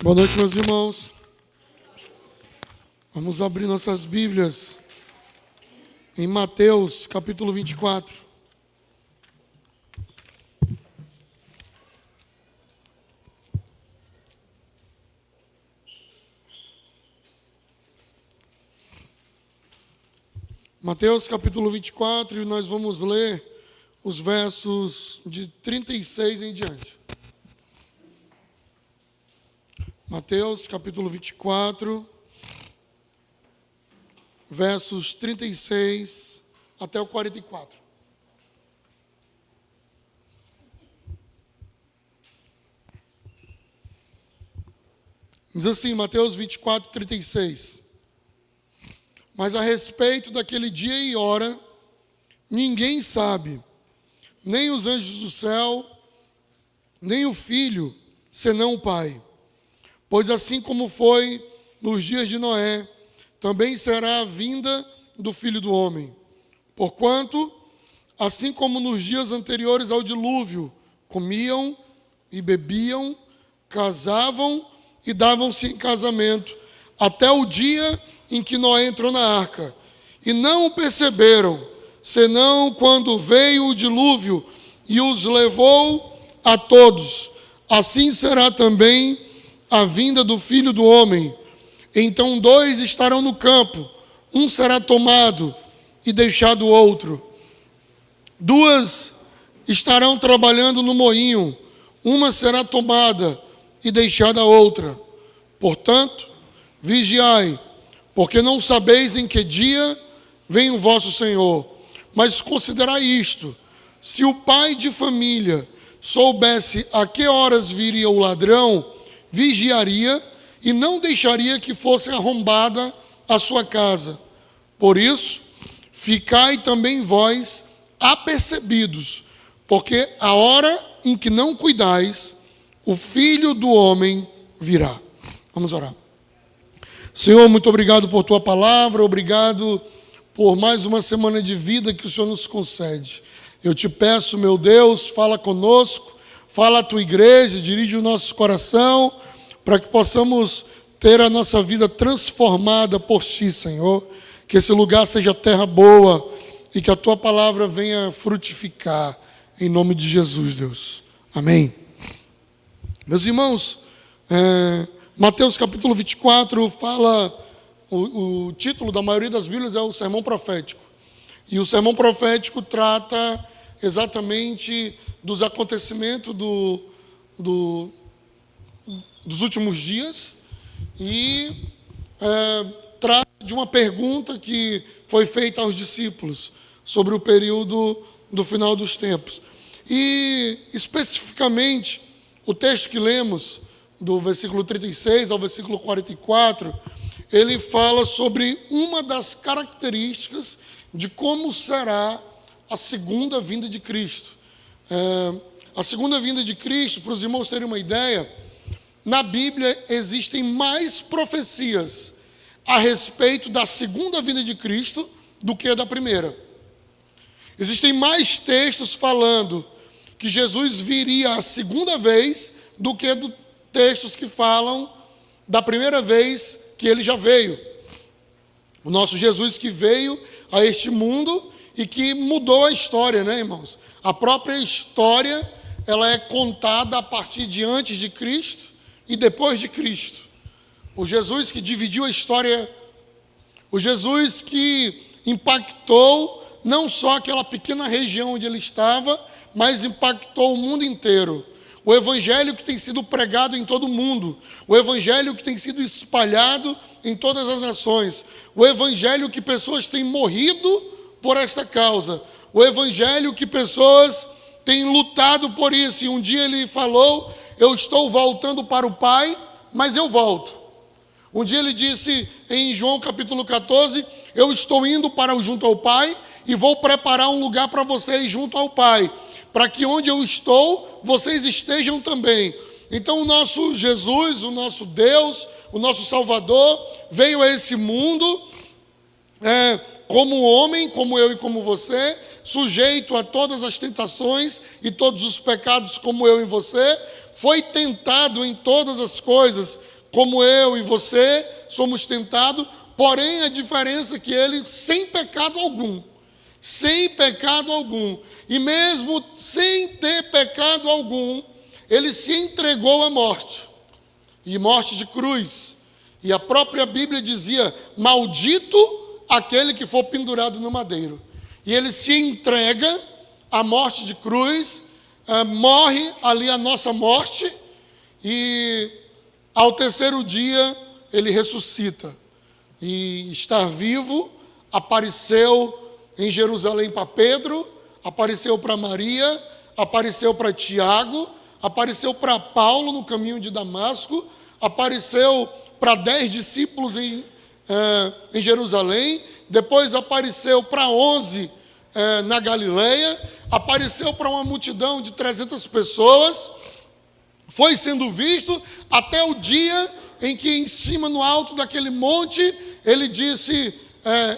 Boa noite, meus irmãos. Vamos abrir nossas Bíblias em Mateus, capítulo 24. Mateus, capítulo 24, e nós vamos ler os versos de 36 em diante. Mateus, capítulo 24, versos 36 até o 44. Diz assim, Mateus 24, 36. Mas a respeito daquele dia e hora, ninguém sabe, nem os anjos do céu, nem o Filho, senão o Pai. Pois assim como foi nos dias de Noé, também será a vinda do Filho do Homem. Porquanto, assim como nos dias anteriores ao dilúvio, comiam e bebiam, casavam e davam-se em casamento, até o dia em que Noé entrou na arca. E não o perceberam, senão quando veio o dilúvio e os levou a todos. Assim será também a vinda do Filho do Homem. Então 2 estarão no campo, um será tomado e deixado o outro. 2 estarão trabalhando no moinho, uma será tomada e deixada a outra. Portanto, vigiai, porque não sabeis em que dia vem o vosso Senhor. Mas considerai isto: se o pai de família soubesse a que horas viria o ladrão, vigiaria e não deixaria que fosse arrombada a sua casa. Por isso, ficai também vós apercebidos, porque a hora em que não cuidais, o Filho do Homem virá. Vamos orar. Senhor, muito obrigado por tua palavra, obrigado por mais uma semana de vida que o Senhor nos concede. Eu te peço, meu Deus, fala conosco, fala a tua igreja, dirige o nosso coração, para que possamos ter a nossa vida transformada por ti, Senhor. Que esse lugar seja terra boa e que a tua palavra venha frutificar, em nome de Jesus, Deus. Amém. Meus irmãos, Mateus capítulo 24 fala, o título da maioria das Bíblias é o Sermão Profético. E o Sermão Profético trata exatamente dos acontecimentos dos últimos dias e trata de uma pergunta que foi feita aos discípulos sobre o período do final dos tempos. E, especificamente, o texto que lemos, do versículo 36 ao versículo 44, ele fala sobre uma das características de como será a segunda vinda de Cristo. A segunda vinda de Cristo, para os irmãos terem uma ideia, na Bíblia existem mais profecias a respeito da segunda vinda de Cristo do que a da primeira. Existem mais textos falando que Jesus viria a segunda vez do que textos que falam da primeira vez que ele já veio. O nosso Jesus que veio a este mundo e que mudou a história, né, irmãos? A própria história, ela é contada a partir de antes de Cristo e depois de Cristo. O Jesus que dividiu a história, o Jesus que impactou não só aquela pequena região onde ele estava, mas impactou o mundo inteiro. O evangelho que tem sido pregado em todo o mundo, o evangelho que tem sido espalhado em todas as nações, o evangelho que pessoas têm morrido por esta causa, o evangelho que pessoas têm lutado por isso. E um dia ele falou: eu estou voltando para o Pai, mas eu volto. Um dia ele disse em João capítulo 14, eu estou indo para junto ao Pai e vou preparar um lugar para vocês junto ao Pai, para que onde eu estou, vocês estejam também. Então o nosso Jesus, o nosso Deus, o nosso Salvador, veio a esse mundo como homem, como eu e como você, sujeito a todas as tentações e todos os pecados como eu e você, foi tentado em todas as coisas, como eu e você, somos tentados, porém a diferença é que ele sem pecado algum, e mesmo sem ter pecado algum, ele se entregou à morte, e morte de cruz. E a própria Bíblia dizia: maldito aquele que for pendurado no madeiro. E ele se entrega à morte de cruz, morre ali a nossa morte, e ao terceiro dia ele ressuscita. E estar vivo, apareceu em Jerusalém para Pedro, apareceu para Maria, apareceu para Tiago, apareceu para Paulo no caminho de Damasco, apareceu para 10 discípulos em Jerusalém, depois apareceu para 11 na Galileia, apareceu para uma multidão de 300 pessoas, foi sendo visto até o dia em que em cima, no alto daquele monte, ele disse: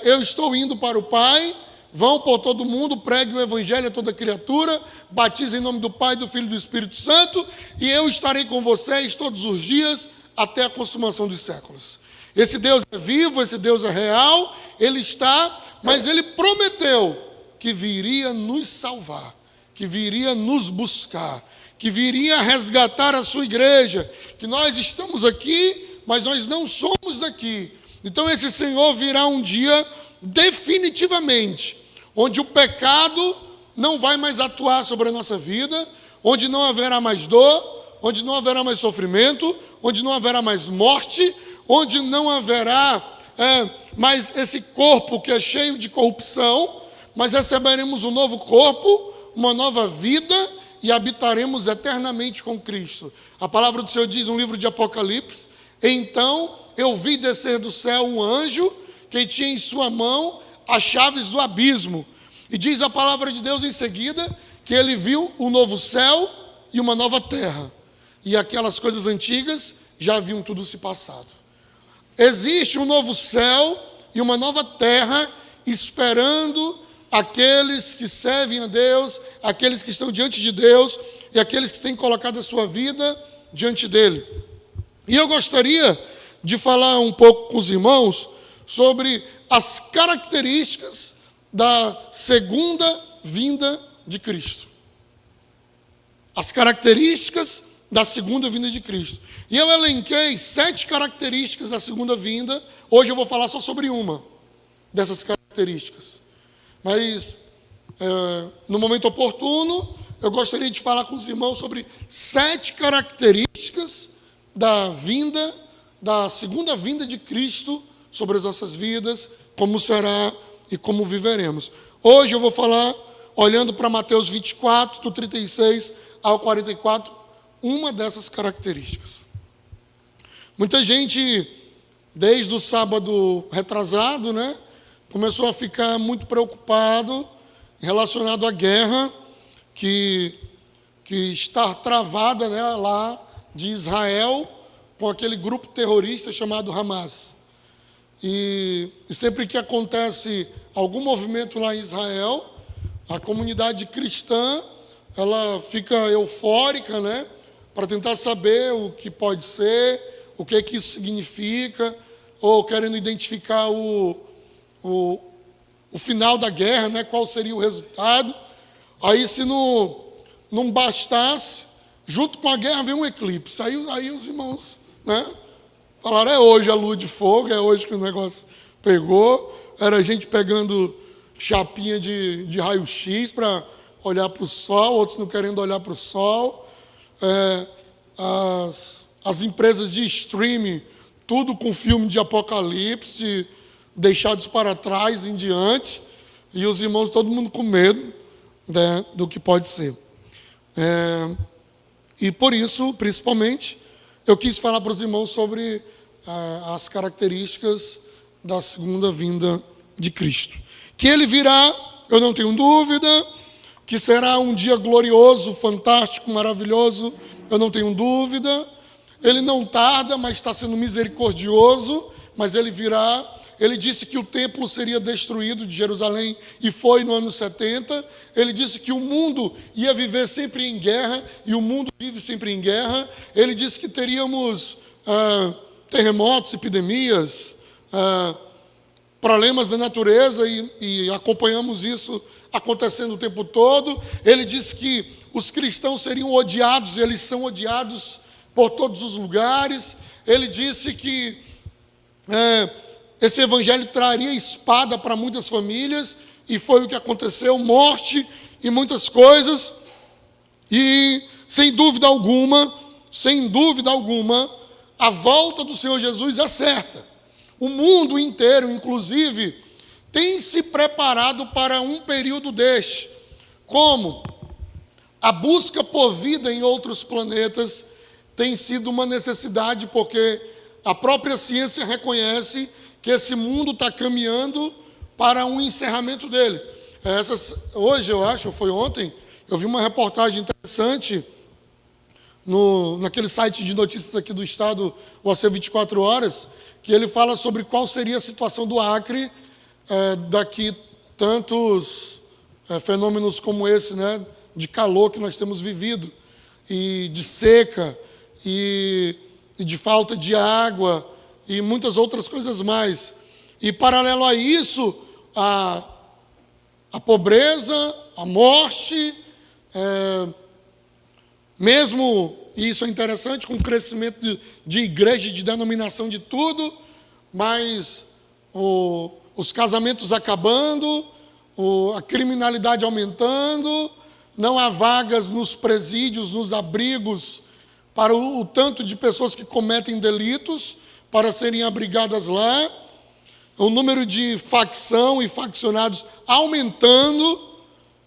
eu estou indo para o Pai, vão por todo mundo, pregue o Evangelho a toda criatura, batize em nome do Pai, do Filho e do Espírito Santo, e eu estarei com vocês todos os dias, até a consumação dos séculos. Esse Deus é vivo, esse Deus é real, ele está, mas ele prometeu que viria nos salvar, que viria nos buscar, que viria resgatar a sua igreja, que nós estamos aqui, mas nós não somos daqui. Então esse Senhor virá um dia definitivamente, onde o pecado não vai mais atuar sobre a nossa vida, onde não haverá mais dor, onde não haverá mais sofrimento, onde não haverá mais morte, onde não haverá mais esse corpo que é cheio de corrupção, mas receberemos um novo corpo, uma nova vida e habitaremos eternamente com Cristo. A palavra do Senhor diz no livro de Apocalipse: então eu vi descer do céu um anjo que tinha em sua mão as chaves do abismo. E diz a palavra de Deus em seguida que ele viu um novo céu e uma nova terra. E aquelas coisas antigas já haviam tudo se passado. Existe um novo céu e uma nova terra esperando aqueles que servem a Deus, aqueles que estão diante de Deus e aqueles que têm colocado a sua vida diante dele. E eu gostaria de falar um pouco com os irmãos sobre as características da segunda vinda de Cristo. As características da segunda vinda de Cristo. E eu elenquei 7 características da segunda vinda. Hoje eu vou falar só sobre uma dessas características. Mas, no momento oportuno, eu gostaria de falar com os irmãos sobre 7 características da segunda vinda de Cristo sobre as nossas vidas, como será e como viveremos. Hoje eu vou falar, olhando para Mateus 24, do 36 ao 44, uma dessas características. Muita gente, desde o sábado retrasado, começou a ficar muito preocupado relacionado à guerra que está travada lá de Israel com aquele grupo terrorista chamado Hamas. E sempre que acontece algum movimento lá em Israel, a comunidade cristã ela fica eufórica, para tentar saber o que pode ser, o que isso significa, ou querendo identificar o final da guerra, qual seria o resultado. Aí, se não bastasse, junto com a guerra vem um eclipse. Aí os irmãos falaram: é hoje a lua de fogo, é hoje que o negócio pegou. Era gente pegando chapinha de raio-x para olhar para o sol, outros não querendo olhar para o sol. As empresas de streaming, tudo com filme de apocalipse, deixados para trás em diante, e os irmãos, todo mundo com medo do que pode ser. E por isso, principalmente, eu quis falar para os irmãos sobre as características da segunda vinda de Cristo. Que ele virá, eu não tenho dúvida, que será um dia glorioso, fantástico, maravilhoso, eu não tenho dúvida. Ele não tarda, mas está sendo misericordioso, mas ele virá. Ele disse que o templo seria destruído de Jerusalém, e foi no ano 70. Ele disse que o mundo ia viver sempre em guerra, e o mundo vive sempre em guerra. Ele disse que teríamos terremotos, epidemias, problemas da natureza, e acompanhamos isso acontecendo o tempo todo. Ele disse que os cristãos seriam odiados, eles são odiados por todos os lugares. Ele disse que esse evangelho traria espada para muitas famílias, e foi o que aconteceu, morte e muitas coisas. E sem dúvida alguma, a volta do Senhor Jesus é certa. O mundo inteiro, inclusive, tem se preparado para um período deste. Como? A busca por vida em outros planetas tem sido uma necessidade, porque a própria ciência reconhece que esse mundo está caminhando para um encerramento dele. Hoje, eu acho, foi ontem, eu vi uma reportagem interessante naquele site de notícias aqui do estado, o AC 24 Horas, que ele fala sobre qual seria a situação do Acre daqui tantos fenômenos como esse, né, de calor que nós temos vivido, e de seca, e de falta de água, e muitas outras coisas mais. E paralelo a isso, a pobreza, a morte, mesmo, e isso é interessante, com o crescimento de igreja, de denominação, de tudo, mas os casamentos acabando, a criminalidade aumentando, não há vagas nos presídios, nos abrigos, para o tanto de pessoas que cometem delitos, para serem abrigadas lá, o número de facção e faccionados aumentando,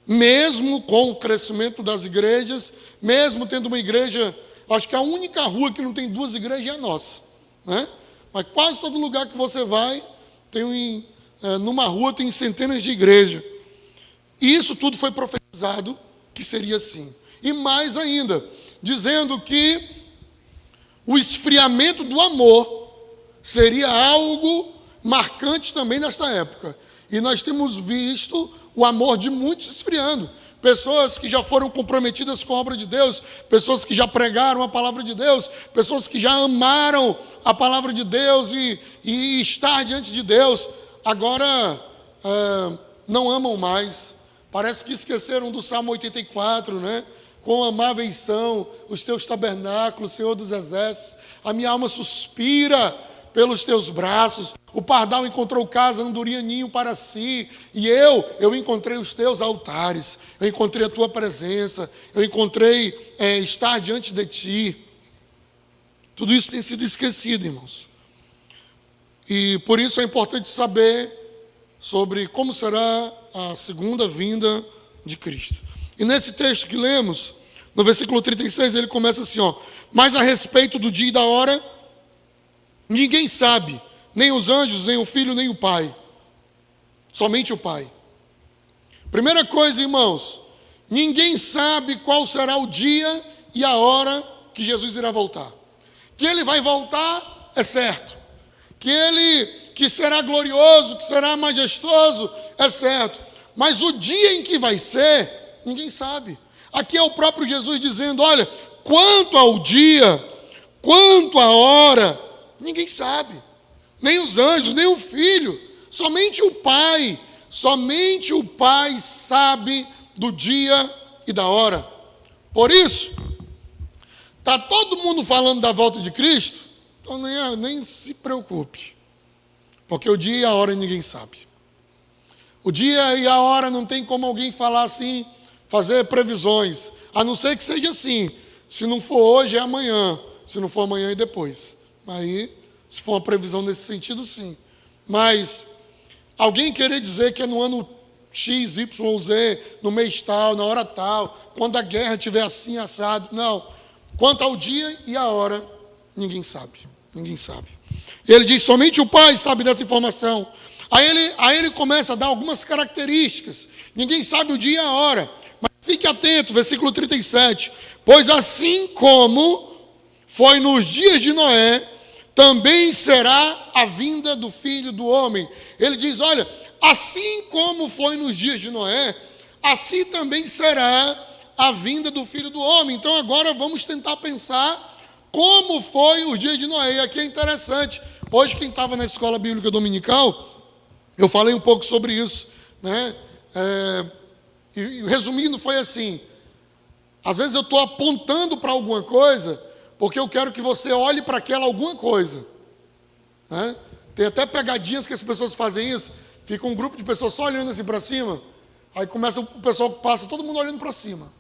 mesmo com o crescimento das igrejas, mesmo tendo uma igreja, acho que a única rua que não tem duas igrejas é a nossa, né? Mas quase todo lugar que você vai, numa rua tem centenas de igrejas. E isso tudo foi profetizado que seria assim. E mais ainda, dizendo que o esfriamento do amor seria algo marcante também nesta época. E nós temos visto o amor de muitos esfriando. Pessoas que já foram comprometidas com a obra de Deus, pessoas que já pregaram a palavra de Deus, pessoas que já amaram a palavra de Deus e estar diante de Deus, agora não amam mais. Parece que esqueceram do Salmo 84, né? Quão amáveis são os teus tabernáculos, Senhor dos exércitos. A minha alma suspira pelos teus braços. O pardal encontrou casa, andorinha ninho para si. E eu encontrei os teus altares. Eu encontrei a tua presença. Eu encontrei estar diante de ti. Tudo isso tem sido esquecido, irmãos. E por isso é importante saber sobre como será a segunda vinda de Cristo. E nesse texto que lemos, no versículo 36, ele começa assim, ó: mas a respeito do dia e da hora, ninguém sabe, nem os anjos, nem o Filho, nem o Pai. Somente o Pai. Primeira coisa, irmãos, ninguém sabe qual será o dia e a hora que Jesus irá voltar. Que ele vai voltar, é certo. Que será glorioso, que será majestoso, é certo. Mas o dia em que vai ser, ninguém sabe. Aqui é o próprio Jesus dizendo, olha, quanto ao dia, quanto à hora, ninguém sabe. Nem os anjos, nem o Filho. Somente o Pai sabe do dia e da hora. Por isso, está todo mundo falando da volta de Cristo, então nem se preocupe. Porque o dia e a hora ninguém sabe. O dia e a hora não tem como alguém falar assim, fazer previsões. A não ser que seja assim. Se não for hoje, é amanhã. Se não for amanhã, é depois. Aí, se for uma previsão nesse sentido, sim. Mas alguém querer dizer que é no ano X, Y, Z, no mês tal, na hora tal, quando a guerra estiver assim, assado. Não. Quanto ao dia e a hora, ninguém sabe. Ninguém sabe. E ele diz, somente o Pai sabe dessa informação. Aí ele começa a dar algumas características. Ninguém sabe o dia e a hora. Mas fique atento, versículo 37. Pois assim como foi nos dias de Noé, também será a vinda do Filho do Homem. Ele diz, olha, assim como foi nos dias de Noé, assim também será a vinda do Filho do Homem. Então agora vamos tentar pensar como foi os dias de Noé. E aqui é interessante. Hoje, quem estava na escola bíblica dominical, eu falei um pouco sobre isso, né? E resumindo, foi assim: às vezes eu estou apontando para alguma coisa, porque eu quero que você olhe para aquela alguma coisa, né? Tem até pegadinhas que as pessoas fazem isso. Fica um grupo de pessoas só olhando assim para cima, aí começa o pessoal que passa, todo mundo olhando para cima,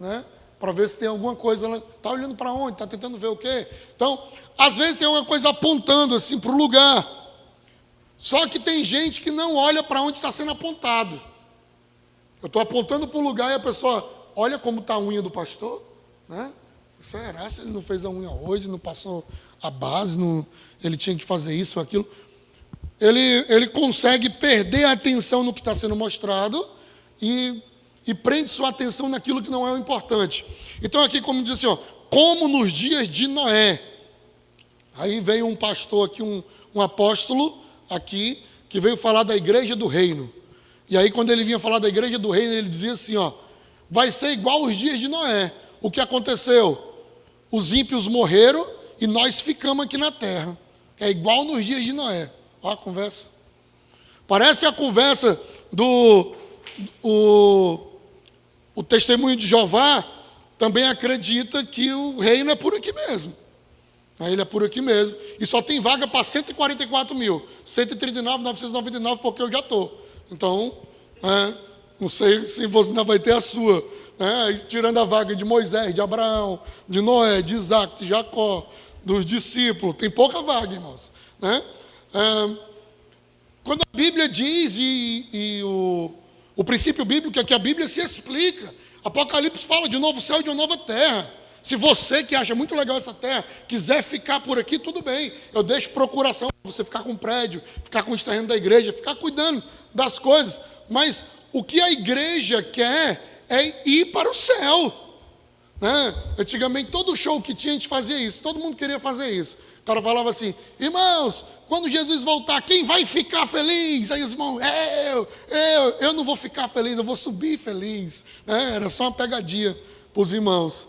né? Para ver se tem alguma coisa lá. Está olhando para onde? Está tentando ver o quê? Então, às vezes tem uma coisa apontando assim para o lugar. Só que tem gente que não olha para onde está sendo apontado. Eu estou apontando para o lugar e a pessoa olha como está a unha do pastor, né? Será se ele não fez a unha hoje, não passou a base, não, ele tinha que fazer isso ou aquilo? Ele consegue perder a atenção no que está sendo mostrado e prende sua atenção naquilo que não é o importante. Então aqui, como diz assim, ó, como nos dias de Noé. Aí veio um pastor aqui, um apóstolo aqui, que veio falar da igreja do reino. E aí quando ele vinha falar da igreja do reino, ele dizia assim, ó, vai ser igual os dias de Noé. O que aconteceu? Os ímpios morreram e nós ficamos aqui na terra. É igual nos dias de Noé. Olha a conversa. Parece a conversa o testemunho de Jeová também acredita que o reino é por aqui mesmo. Ele é por aqui mesmo. E só tem vaga para 144 mil. 139.999 porque eu já estou. Então, não sei se você ainda vai ter a sua. Tirando a vaga de Moisés, de Abraão, de Noé, de Isaac, de Jacó, dos discípulos. Tem pouca vaga, irmãos. Quando a Bíblia diz, o princípio bíblico é que a Bíblia se explica. Apocalipse fala de um novo céu e de uma nova terra. Se você que acha muito legal essa terra, quiser ficar por aqui, tudo bem. Eu deixo procuração para você ficar com o prédio, ficar com o terreno da igreja, ficar cuidando das coisas. Mas o que a igreja quer é ir para o céu. Antigamente, todo show que tinha, a gente fazia isso. Todo mundo queria fazer isso. O cara falava assim, irmãos, quando Jesus voltar, quem vai ficar feliz? Aí os irmãos, eu não vou ficar feliz, eu vou subir feliz. Era só uma pegadinha para os irmãos.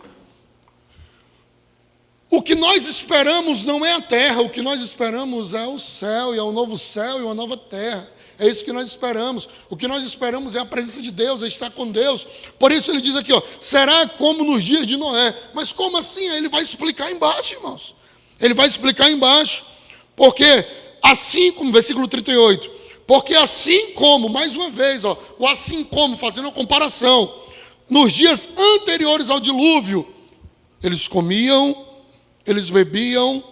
O que nós esperamos não é a terra, o que nós esperamos é o céu, e é o novo céu e uma nova terra. É isso que nós esperamos. O que nós esperamos é a presença de Deus, é estar com Deus. Por isso ele diz aqui, ó, será como nos dias de Noé. Mas como assim? Aí ele vai explicar embaixo, irmãos. Ele vai explicar embaixo. Porque assim como, versículo 38, porque assim como, mais uma vez, ó, o assim como, fazendo uma comparação, nos dias anteriores ao dilúvio, eles comiam, eles bebiam,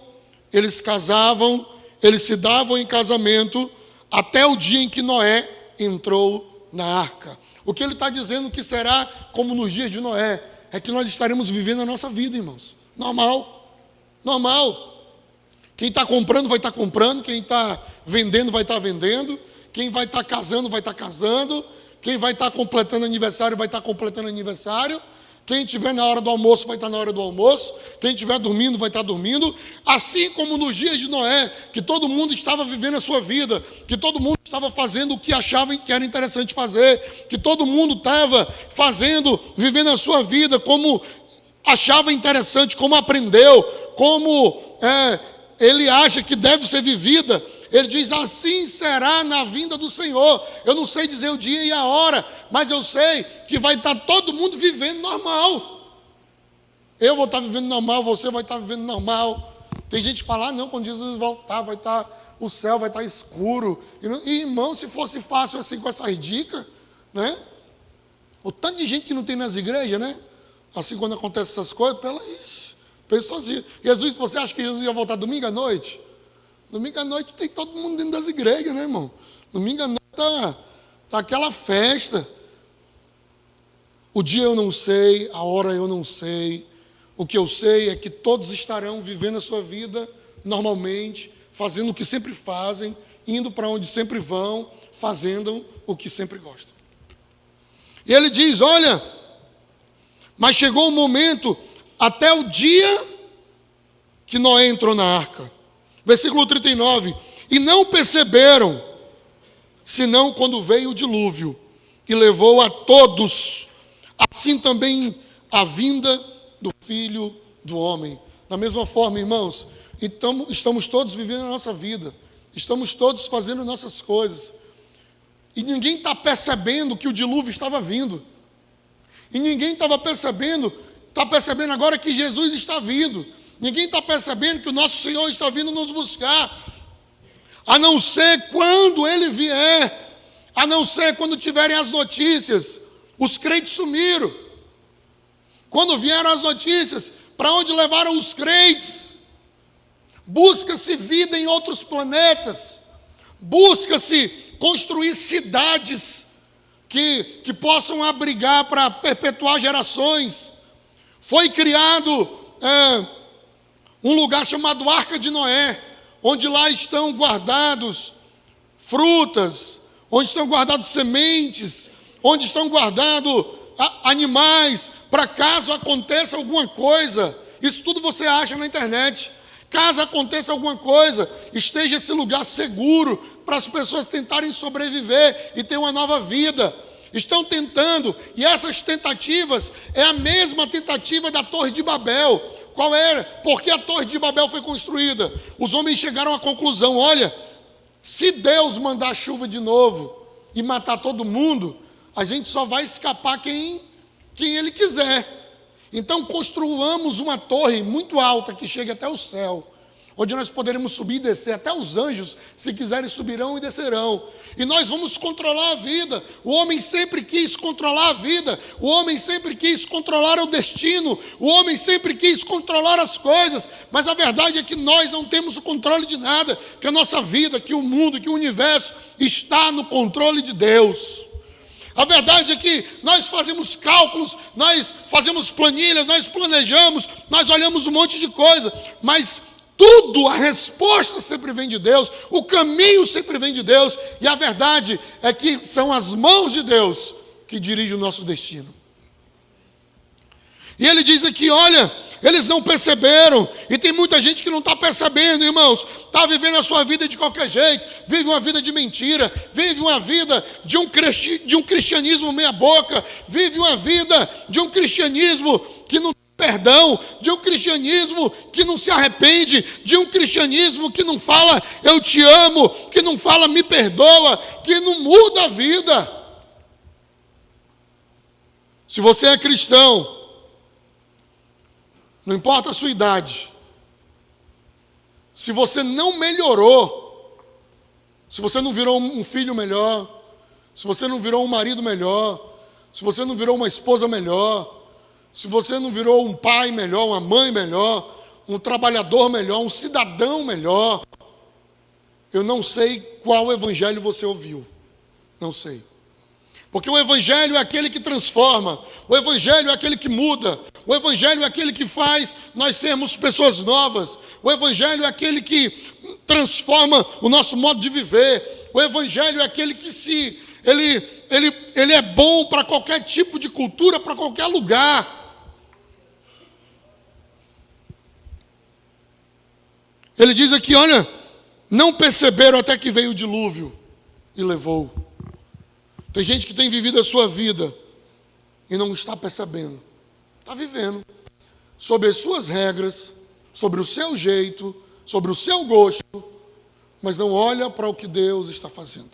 eles casavam, eles se davam em casamento, até o dia em que Noé entrou na arca. O que ele está dizendo que será como nos dias de Noé, é que nós estaremos vivendo a nossa vida, irmãos. Normal. Quem está comprando vai estar comprando, quem está vendendo vai estar vendendo, quem vai estar casando vai estar casando, quem vai estar completando aniversário vai estar completando aniversário, quem estiver na hora do almoço vai estar na hora do almoço, quem estiver dormindo vai estar dormindo, assim como nos dias de Noé, que todo mundo estava vivendo a sua vida, que todo mundo estava fazendo o que achava que era interessante fazer, que todo mundo estava fazendo, vivendo a sua vida como achava interessante, como aprendeu, como ele acha que deve ser vivida. Ele diz, assim será na vinda do Senhor. Eu não sei dizer o dia e a hora, mas eu sei que vai estar todo mundo vivendo normal. Eu vou estar vivendo normal, você vai estar vivendo normal. Tem gente que fala, não, quando Jesus voltar, vai estar, o céu vai estar escuro. E irmão, se fosse fácil assim com essas dicas, né? O tanto de gente que não tem nas igrejas, né? Assim, quando acontecem essas coisas, pensa assim, Jesus, você acha que Jesus ia voltar domingo à noite? Domingo à noite tem todo mundo dentro das igrejas, né, irmão? Domingo à noite tá aquela festa. O dia eu não sei, a hora eu não sei. O que eu sei é que todos estarão vivendo a sua vida normalmente, fazendo o que sempre fazem, indo para onde sempre vão, fazendo o que sempre gostam. E ele diz, olha, mas chegou o momento, até o dia que Noé entrou na arca. Versículo 39, e não perceberam, senão quando veio o dilúvio, e levou a todos, assim também a vinda do Filho do Homem. Da mesma forma, irmãos, então, estamos todos vivendo a nossa vida, estamos todos fazendo nossas coisas, e ninguém está percebendo que o dilúvio estava vindo, e ninguém está percebendo agora que Jesus está vindo, ninguém está percebendo que o nosso Senhor está vindo nos buscar, a não ser quando Ele vier, a não ser quando tiverem as notícias. Os crentes sumiram. Quando vieram as notícias, para onde levaram os crentes? Busca-se vida em outros planetas, busca-se construir cidades que possam abrigar para perpetuar gerações. Foi criado um lugar chamado Arca de Noé, onde lá estão guardados frutas, onde estão guardados sementes, onde estão guardados animais, para caso aconteça alguma coisa. Isso tudo você acha na internet. Caso aconteça alguma coisa, esteja esse lugar seguro para as pessoas tentarem sobreviver e ter uma nova vida. Estão tentando, e essas tentativas é a mesma tentativa da Torre de Babel. Qual era? Porque a Torre de Babel foi construída. Os homens chegaram à conclusão: olha, se Deus mandar chuva de novo e matar todo mundo, a gente só vai escapar quem Ele quiser. Então construamos uma torre muito alta que chegue até o céu, onde nós poderemos subir e descer, até os anjos, se quiserem, subirão e descerão. E nós vamos controlar a vida. O homem sempre quis controlar a vida, o homem sempre quis controlar o destino, o homem sempre quis controlar as coisas, mas a verdade é que nós não temos o controle de nada, que a nossa vida, que o mundo, que o universo está no controle de Deus. A verdade é que nós fazemos cálculos, nós fazemos planilhas, nós planejamos, nós olhamos um monte de coisa, mas tudo, a resposta sempre vem de Deus, o caminho sempre vem de Deus, e a verdade é que são as mãos de Deus que dirigem o nosso destino. E ele diz aqui, olha, eles não perceberam, e tem muita gente que não está percebendo, irmãos, está vivendo a sua vida de qualquer jeito, vive uma vida de mentira, vive uma vida de um cristianismo meia boca, vive uma vida de um cristianismo que não tem perdão, de um cristianismo que não se arrepende, de um cristianismo que não fala eu te amo, que não fala me perdoa, que não muda a vida. Se você é cristão, não importa a sua idade, se você não melhorou, se você não virou um filho melhor, se você não virou um marido melhor, se você não virou uma esposa melhor, se você não virou um pai melhor, uma mãe melhor, um trabalhador melhor, um cidadão melhor, eu não sei qual evangelho você ouviu, não sei. Porque o evangelho é aquele que transforma, o evangelho é aquele que muda, o evangelho é aquele que faz nós sermos pessoas novas, o evangelho é aquele que transforma o nosso modo de viver, o evangelho é aquele que ele é bom para qualquer tipo de cultura, para qualquer lugar. Ele diz aqui, olha, não perceberam até que veio o dilúvio e levou. Tem gente que tem vivido a sua vida e não está percebendo. Está vivendo sobre as suas regras, sobre o seu jeito, sobre o seu gosto, mas não olha para o que Deus está fazendo.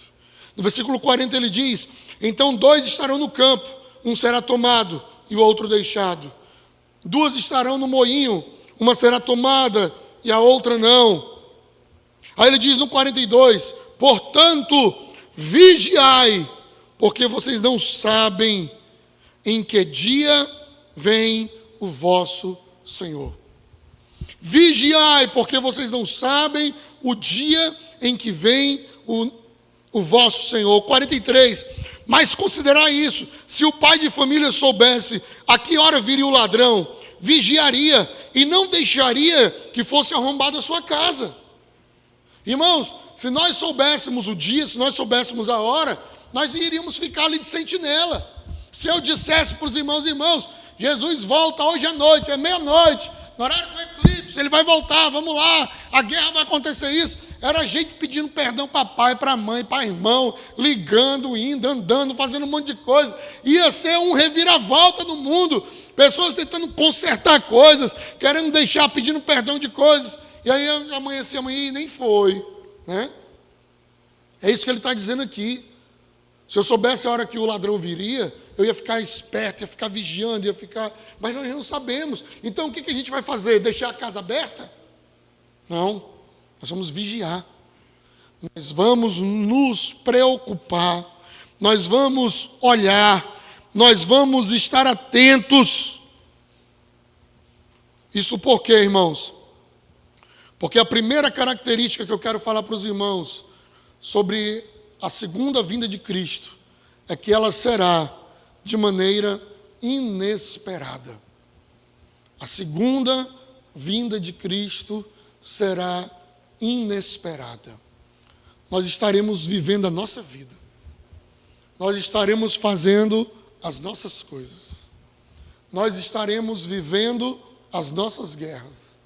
No versículo 40 ele diz, então 2 estarão no campo, um será tomado e o outro deixado. 2 estarão no moinho, uma será tomada e a outra não. Aí ele diz no 42, portanto, vigiai, porque vocês não sabem em que dia vem o vosso Senhor. Vigiai, porque vocês não sabem o dia em que vem o vosso Senhor. 43, mas considerai isso, se o pai de família soubesse a que hora viria o ladrão, vigiaria e não deixaria que fosse arrombada a sua casa. Irmãos, se nós soubéssemos o dia, se nós soubéssemos a hora, nós iríamos ficar ali de sentinela. Se eu dissesse para os irmãos, Jesus volta hoje à noite, é meia-noite, no horário do eclipse, ele vai voltar, vamos lá, a guerra vai acontecer isso. Era gente pedindo perdão para pai, para mãe, para irmão, ligando, indo, andando, fazendo um monte de coisa. Ia ser um reviravolta no mundo. Pessoas tentando consertar coisas, querendo deixar, pedindo perdão de coisas. E aí amanhecia amanhã e nem foi, né? É isso que ele está dizendo aqui. Se eu soubesse a hora que o ladrão viria, eu ia ficar esperto, ia ficar vigiando, ia ficar... Mas nós não sabemos. Então o que a gente vai fazer? Deixar a casa aberta? Não. Nós vamos vigiar. Nós vamos nos preocupar. Nós vamos olhar. Nós vamos estar atentos. Isso por quê, irmãos? Porque a primeira característica que eu quero falar para os irmãos sobre a segunda vinda de Cristo é que ela será de maneira inesperada. A segunda vinda de Cristo será inesperada. Nós estaremos vivendo a nossa vida. Nós estaremos fazendo as nossas coisas. Nós estaremos vivendo as nossas guerras.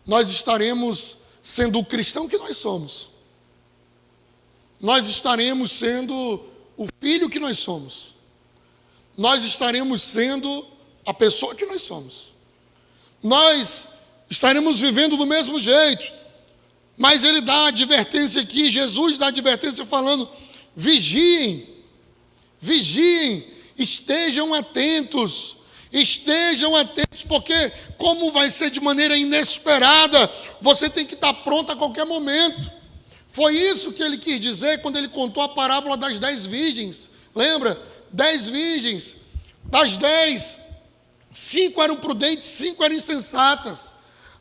Nós estaremos sendo o cristão que nós somos. Nós estaremos sendo o filho que nós somos. Nós estaremos sendo a pessoa que nós somos. Nós estaremos vivendo do mesmo jeito. Mas ele dá a advertência aqui, Jesus dá a advertência falando: vigiem, vigiem, estejam atentos, porque como vai ser de maneira inesperada, você tem que estar pronto a qualquer momento. Foi isso que ele quis dizer quando ele contou a parábola das 10 virgens. Lembra? 10 virgens. Das 10, 5 eram prudentes, 5 eram insensatas.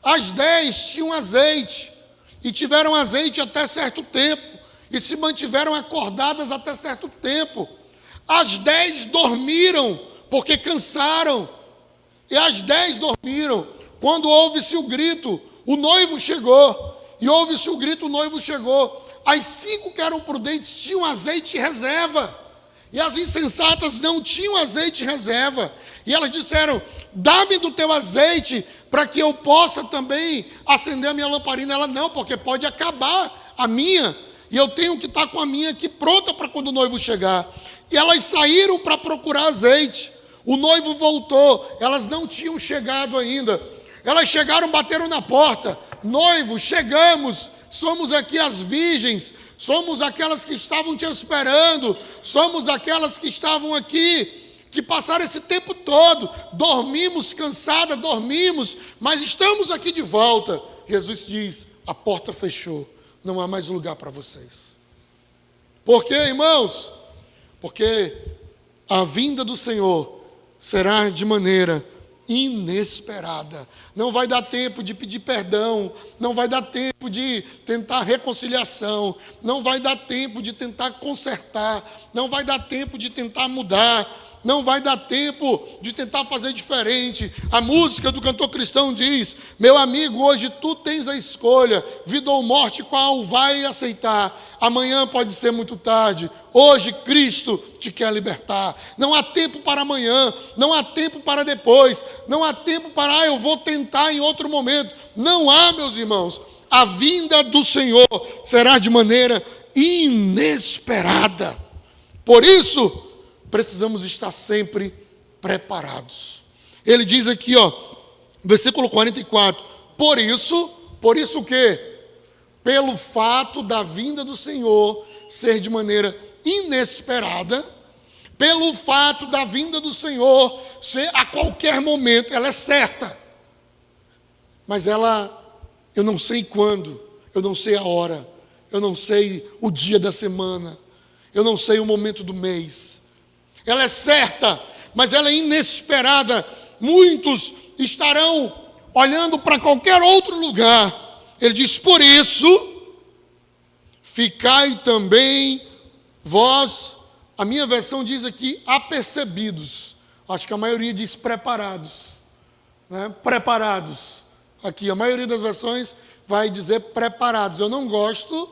As 10 tinham azeite. E tiveram azeite até certo tempo. E se mantiveram acordadas até certo tempo. As 10 dormiram, porque cansaram. E as 10 dormiram. Quando ouve-se o grito, o noivo chegou. E ouve-se o grito, o noivo chegou. As 5 que eram prudentes tinham azeite em reserva. E as insensatas não tinham azeite em reserva. E elas disseram: dá-me do teu azeite, para que eu possa também acender a minha lamparina. Ela: não, porque pode acabar a minha. E eu tenho que estar com a minha aqui pronta para quando o noivo chegar. E elas saíram para procurar azeite. O noivo voltou. Elas não tinham chegado ainda. Elas chegaram, bateram na porta. Noivo, chegamos, somos aqui as virgens, somos aquelas que estavam te esperando, somos aquelas que estavam aqui, que passaram esse tempo todo, dormimos, cansada, dormimos, mas estamos aqui de volta. Jesus diz: a porta fechou, não há mais lugar para vocês. Por quê, irmãos? Porque a vinda do Senhor será de maneira inesperada. Não vai dar tempo de pedir perdão, não vai dar tempo de tentar reconciliação, não vai dar tempo de tentar consertar, não vai dar tempo de tentar mudar, não vai dar tempo de tentar fazer diferente. A música do cantor cristão diz: meu amigo, hoje tu tens a escolha, vida ou morte, qual vai aceitar? Amanhã pode ser muito tarde. Hoje Cristo te quer libertar. Não há tempo para amanhã, não há tempo para depois, não há tempo para eu vou tentar em outro momento. Não há, meus irmãos. A vinda do Senhor será de maneira inesperada. Por isso, precisamos estar sempre preparados. Ele diz aqui, versículo 44, por isso o quê? Pelo fato da vinda do Senhor ser de maneira inesperada, pelo fato da vinda do Senhor ser a qualquer momento, ela é certa. Mas eu não sei quando, eu não sei a hora, eu não sei o dia da semana, eu não sei o momento do mês. Ela é certa, mas ela é inesperada. Muitos estarão olhando para qualquer outro lugar. Ele diz: por isso, ficai também vós, a minha versão diz aqui, apercebidos. Acho que a maioria diz preparados, né? Preparados. Aqui, a maioria das versões vai dizer preparados. Eu não gosto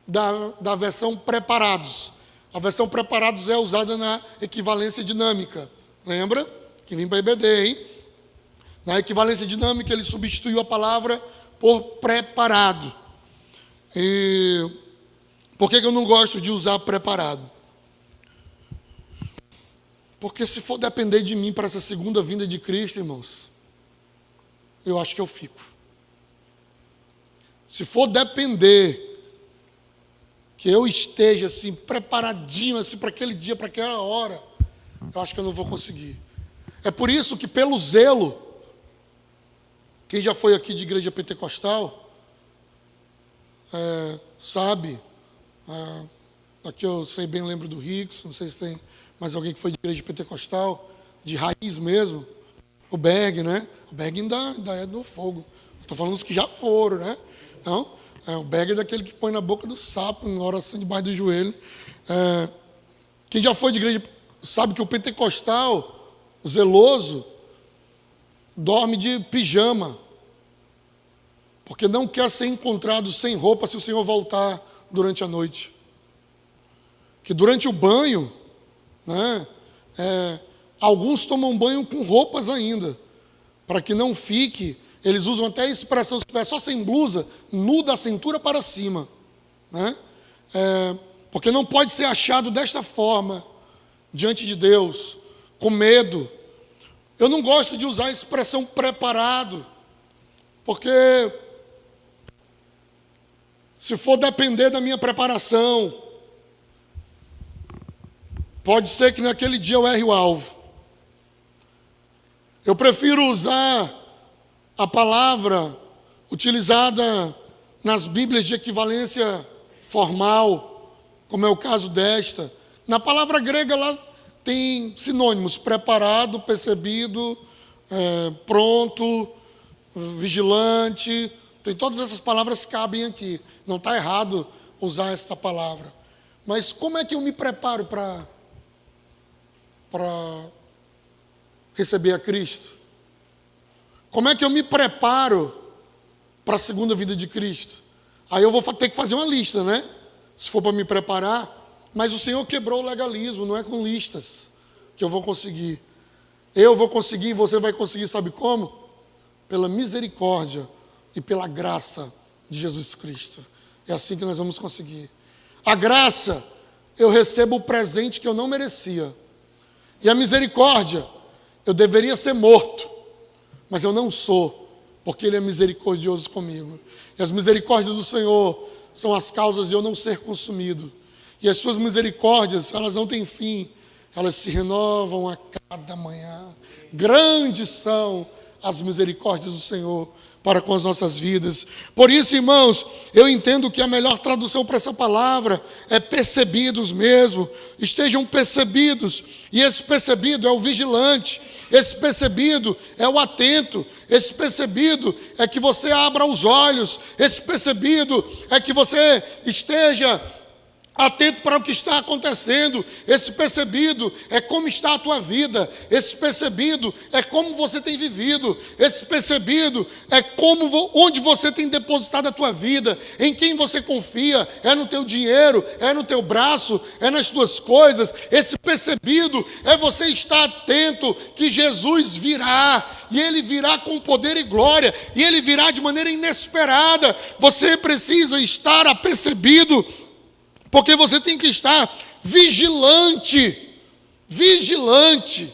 da versão preparados. A versão preparados é usada na equivalência dinâmica. Lembra? Que vem para EBD, hein? Na equivalência dinâmica, ele substituiu a palavra por preparado. E por que eu não gosto de usar preparado? Porque se for depender de mim para essa segunda vinda de Cristo, irmãos, eu acho que eu fico. Se for depender que eu esteja assim, preparadinho assim, para aquele dia, para aquela hora, eu acho que eu não vou conseguir. É por isso que pelo zelo, quem já foi aqui de igreja pentecostal, sabe, aqui eu sei bem, lembro do Ricos, não sei se tem mais alguém que foi de igreja pentecostal, de raiz mesmo, o Berg, né? O Berg ainda é do fogo. Estou falando dos que já foram, né? Então, o Berg é daquele que põe na boca do sapo, em oração debaixo do joelho. Quem já foi de igreja sabe que o pentecostal, o zeloso, dorme de pijama, porque não quer ser encontrado sem roupa se o Senhor voltar durante a noite. Que durante o banho, né, alguns tomam banho com roupas ainda, para que não fique, eles usam até a expressão, se estiver só sem blusa, nu da cintura para cima, né? Porque não pode ser achado desta forma, diante de Deus, com medo. Eu não gosto de usar a expressão preparado, porque se for depender da minha preparação, pode ser que naquele dia eu erre o alvo. Eu prefiro usar a palavra utilizada nas Bíblias de equivalência formal, como é o caso desta. Na palavra grega lá tem sinônimos: preparado, percebido, pronto, vigilante. Tem todas essas palavras cabem aqui. Não está errado usar essa palavra. Mas como é que eu me preparo para receber a Cristo? Como é que eu me preparo para a segunda vida de Cristo? Aí eu vou ter que fazer uma lista, né? Se for para me preparar. Mas o Senhor quebrou o legalismo, não é com listas que eu vou conseguir. Eu vou conseguir e você vai conseguir, sabe como? Pela misericórdia e pela graça de Jesus Cristo. É assim que nós vamos conseguir. A graça, eu recebo o presente que eu não merecia. E a misericórdia, eu deveria ser morto, mas eu não sou, porque Ele é misericordioso comigo. E as misericórdias do Senhor são as causas de eu não ser consumido. E as suas misericórdias, elas não têm fim, elas se renovam a cada manhã. Grandes são as misericórdias do Senhor para com as nossas vidas. Por isso, irmãos, eu entendo que a melhor tradução para essa palavra é percebidos mesmo. Estejam percebidos. E esse percebido é o vigilante. Esse percebido é o atento. Esse percebido é que você abra os olhos. Esse percebido é que você esteja atento para o que está acontecendo. Esse percebido é como está a tua vida. Esse percebido é como você tem vivido. Esse percebido é onde você tem depositado a tua vida, em quem você confia. É no teu dinheiro, é no teu braço, é nas tuas coisas. Esse percebido é você estar atento que Jesus virá, e Ele virá com poder e glória, e Ele virá de maneira inesperada. Você precisa estar apercebido, porque você tem que estar vigilante. Vigilante.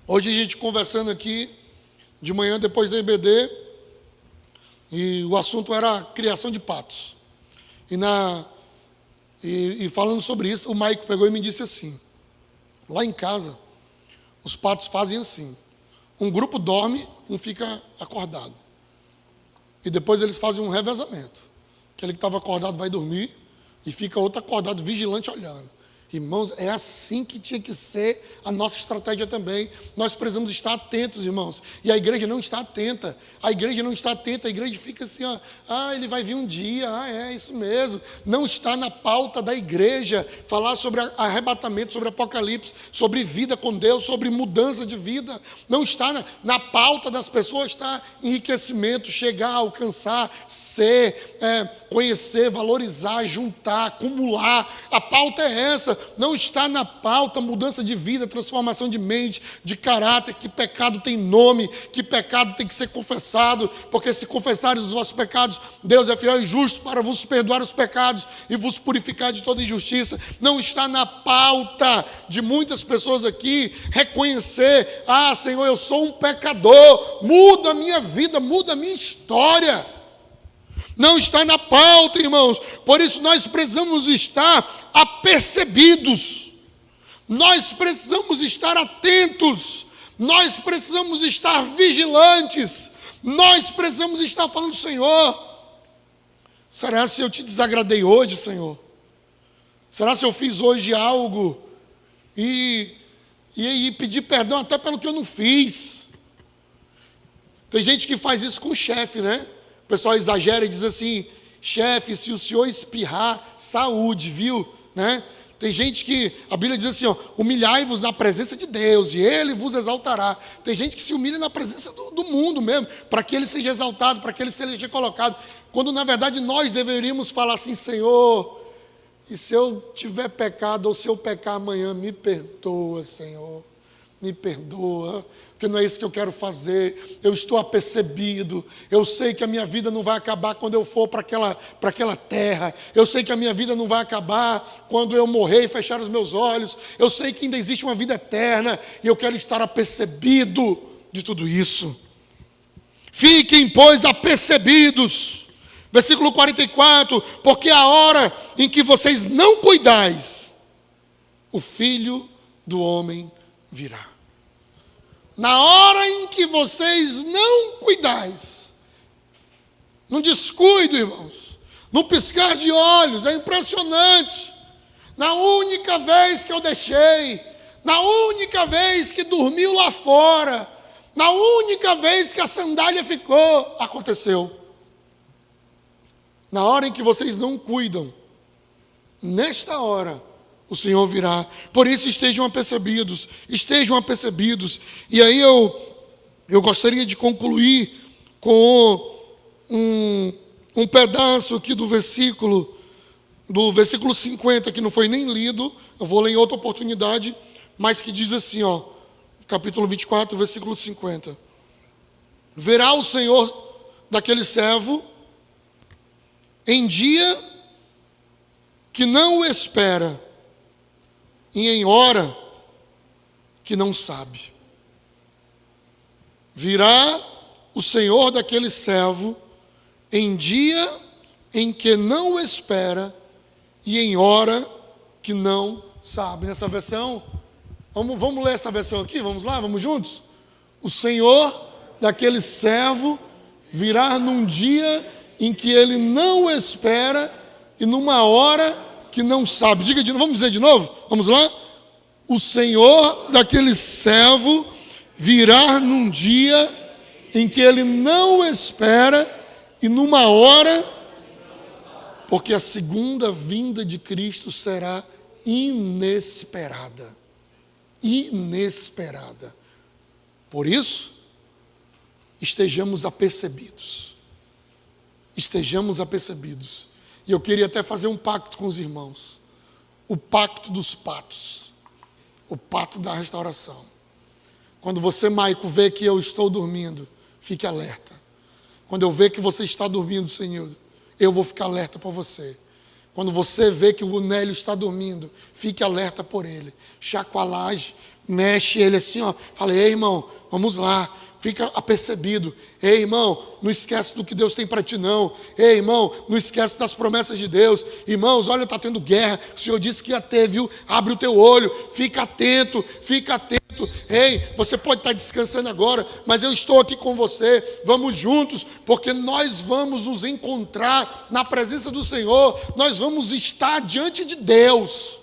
Hoje a gente conversando aqui, de manhã depois da EBD, e o assunto era a criação de patos. E falando sobre isso, o Maico pegou e me disse assim: lá em casa, os patos fazem assim. Um grupo dorme, um fica acordado. E depois eles fazem um revezamento. Aquele que estava acordado vai dormir e fica outro acordado, vigilante, olhando. Irmãos, é assim que tinha que ser a nossa estratégia também. Nós precisamos estar atentos, irmãos. E a igreja não está atenta. A igreja não está atenta. A igreja fica assim, ele vai vir um dia. É isso mesmo. Não está na pauta da igreja falar sobre arrebatamento, sobre apocalipse, sobre vida com Deus, sobre mudança de vida. Não está na pauta das pessoas, está enriquecimento, chegar, alcançar, ser, conhecer, valorizar, juntar, acumular. A pauta é essa. não está na pauta mudança de vida, transformação de mente, de caráter, que pecado tem nome, que pecado tem que ser confessado, porque se confessares os vossos pecados, Deus é fiel e justo para vos perdoar os pecados e vos purificar de toda injustiça. Não está na pauta de muitas pessoas aqui reconhecer: ah, Senhor, eu sou um pecador, muda a minha vida, muda a minha história. Não está na pauta, irmãos. Por isso nós precisamos estar apercebidos. Nós precisamos estar atentos. Nós precisamos estar vigilantes. Nós precisamos estar falando: Senhor, será se eu te desagradei hoje, Senhor? Será se eu fiz hoje algo e pedir perdão até pelo que eu não fiz? Tem gente que faz isso com o chefe, né? O pessoal exagera e diz assim: chefe, se o senhor espirrar, saúde, viu? Né? Tem gente que, a Bíblia diz assim, ó, humilhai-vos na presença de Deus e Ele vos exaltará. Tem gente que se humilha na presença do mundo mesmo, para que Ele seja exaltado, para que Ele seja colocado. Quando na verdade nós deveríamos falar assim: Senhor, e se eu tiver pecado ou se eu pecar amanhã, me perdoa, Senhor, me perdoa. Porque não é isso que eu quero fazer. Eu estou apercebido. Eu sei que a minha vida não vai acabar quando eu for para aquela terra. Eu sei que a minha vida não vai acabar quando eu morrer e fechar os meus olhos. Eu sei que ainda existe uma vida eterna e eu quero estar apercebido de tudo isso. Fiquem, pois, apercebidos. Versículo 44. Porque a hora em que vocês não cuidais, o Filho do Homem virá. Na hora em que vocês não cuidais, no descuido, irmãos, no piscar de olhos, é impressionante. Na única vez que eu deixei, na única vez que dormiu lá fora, na única vez que a sandália ficou, aconteceu. Na hora em que vocês não cuidam, nesta hora, o Senhor virá. Por isso estejam apercebidos. Estejam apercebidos. E aí eu gostaria de concluir com um pedaço aqui do versículo 50, que não foi nem lido. Eu vou ler em outra oportunidade, mas que diz assim, ó, capítulo 24, versículo 50. Verá o Senhor daquele servo em dia que não o espera, e em hora que não sabe. Virá o Senhor daquele servo em dia em que não o espera e em hora que não sabe. Nessa versão, vamos ler essa versão aqui? Vamos lá, vamos juntos? O Senhor daquele servo virá num dia em que ele não o espera e numa hora que não sabe. Diga de novo, vamos dizer de novo? Vamos lá? O Senhor daquele servo virá num dia em que ele não espera e numa hora, porque a segunda vinda de Cristo será inesperada. Inesperada. Por isso, estejamos apercebidos. Estejamos apercebidos. E eu queria até fazer um pacto com os irmãos. O pacto dos patos. O pacto da restauração. Quando você, Maico, vê que eu estou dormindo, fique alerta. Quando eu ver que você está dormindo, Senhor, eu vou ficar alerta por você. Quando você vê que o Nélio está dormindo, fique alerta por ele. Chacoalage, mexe ele assim, ó. Fala: ei, irmão, vamos lá. Fica apercebido. Ei, irmão, não esquece do que Deus tem para ti, não. Ei, irmão, não esquece das promessas de Deus. Irmãos, olha, está tendo guerra. O Senhor disse que ia ter, viu? Abre o teu olho. Fica atento, fica atento. Ei, você pode estar descansando agora, mas eu estou aqui com você. Vamos juntos, porque nós vamos nos encontrar na presença do Senhor. Nós vamos estar diante de Deus.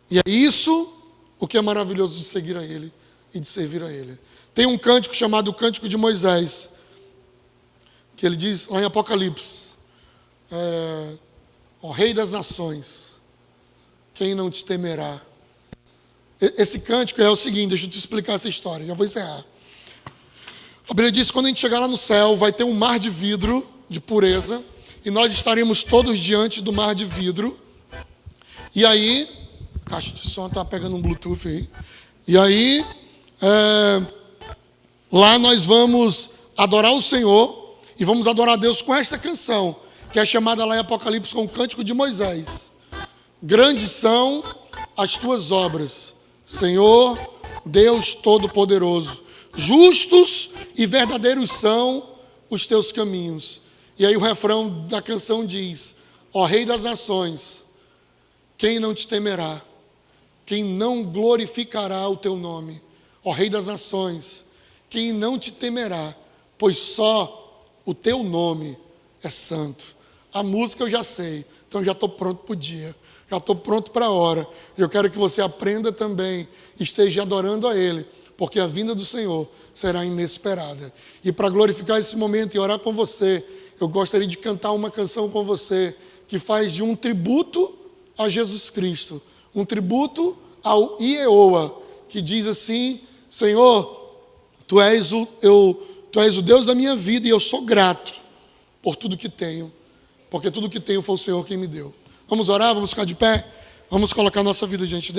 E é isso o que é maravilhoso de seguir a Ele e de servir a Ele. Tem um cântico chamado Cântico de Moisés, que ele diz lá em Apocalipse: ó Rei das Nações, quem não te temerá? Esse cântico é o seguinte, deixa eu te explicar essa história, já vou encerrar. A Bíblia diz que quando a gente chegar lá no céu, vai ter um mar de vidro, de pureza, e nós estaremos todos diante do mar de vidro, E aí, a caixa de som está pegando um Bluetooth aí. E aí, lá nós vamos adorar o Senhor e vamos adorar a Deus com esta canção, que é chamada lá em Apocalipse com o Cântico de Moisés. Grandes são as tuas obras, Senhor, Deus Todo-Poderoso. Justos e verdadeiros são os teus caminhos. E aí o refrão da canção diz: ó Rei das nações, quem não te temerá? Quem não glorificará o teu nome? Ó Rei das nações, quem não te temerá? Pois só o teu nome é santo. A música eu já sei, então já estou pronto para o dia. Já estou pronto para a hora. Eu quero que você aprenda também, esteja adorando a Ele, porque a vinda do Senhor será inesperada. E para glorificar esse momento e orar com você, eu gostaria de cantar uma canção com você que faz de um tributo a Jesus Cristo, um tributo ao Ieoa, que diz assim: Senhor, Tu és o Deus da minha vida e eu sou grato por tudo que tenho, porque tudo que tenho foi o Senhor quem me deu. Vamos orar, vamos ficar de pé, vamos colocar nossa vida diante dele.